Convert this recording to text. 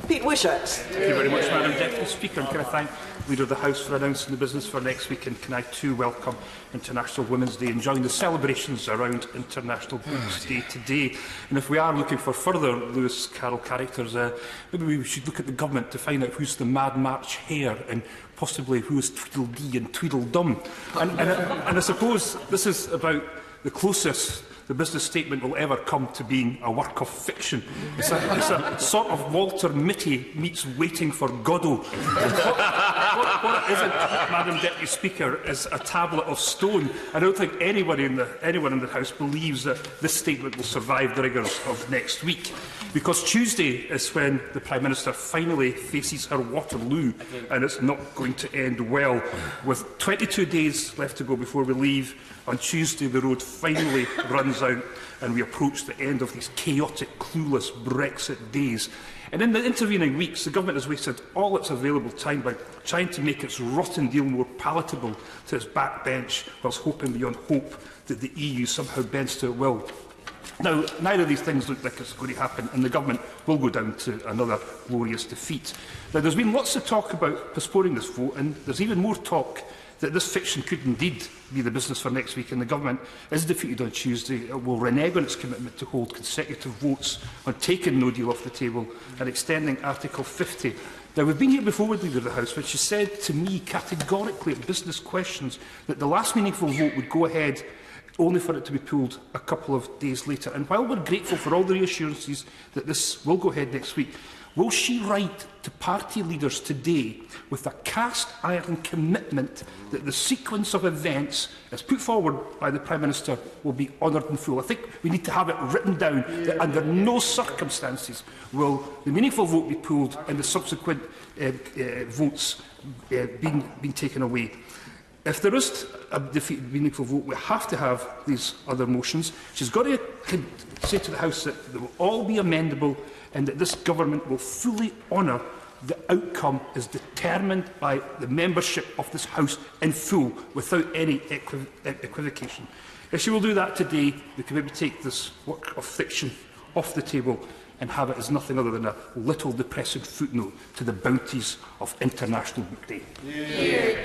Pete Wishart. Thank you very much, Madam Deputy Speaker. And can I thank the Leader of the House for announcing the business for next week, and can I too welcome International Women's Day and join the celebrations around International Books Day today. And if we are looking for further Lewis Carroll characters, maybe we should look at the government to find out who's the Mad March Hare and possibly who is Tweedledee and Tweedledum. And I suppose this is about the closest the business statement will ever come to being a work of fiction. It's a sort of Walter Mitty meets Waiting for Godot. What it isn't, Madam Deputy Speaker, is a tablet of stone. I don't think anyone in the House believes that this statement will survive the rigours of next week. Because Tuesday is when the Prime Minister finally faces her Waterloo, and it's not going to end well. With 22 days left to go before we leave, on Tuesday the road finally runs out and we approach the end of these chaotic, clueless Brexit days. And in the intervening weeks, the government has wasted all its available time by trying to make its rotten deal more palatable to its backbench, whilst hoping beyond hope that the EU somehow bends to it will. Now, neither of these things look like it's going to happen, and the government will go down to another glorious defeat. Now, there's been lots of talk about postponing this vote, and there's even more talk that this fiction could indeed be the business for next week, and the government is defeated on Tuesday. It will renege on its commitment to hold consecutive votes on taking no deal off the table and extending Article 50. Now, we've been here before with the Leader of the House, but she said to me categorically at business questions that the last meaningful vote would go ahead only for it to be pulled a couple of days later. And while we're grateful for all the reassurances that this will go ahead next week, will she write to party leaders today with a cast-iron commitment that the sequence of events as put forward by the Prime Minister will be honoured in full? I think we need to have it written down that under no circumstances will the meaningful vote be pulled and the subsequent votes being taken away. If there is a defeated meaningful vote, we have to have these other motions. She's got to say to the House that they will all be amendable and that this government will fully honour the outcome as determined by the membership of this House in full, without any equivocation. If she will do that today, we can maybe take this work of fiction off the table and have it as nothing other than a little depressing footnote to the bounties of International Book Day. Yeah.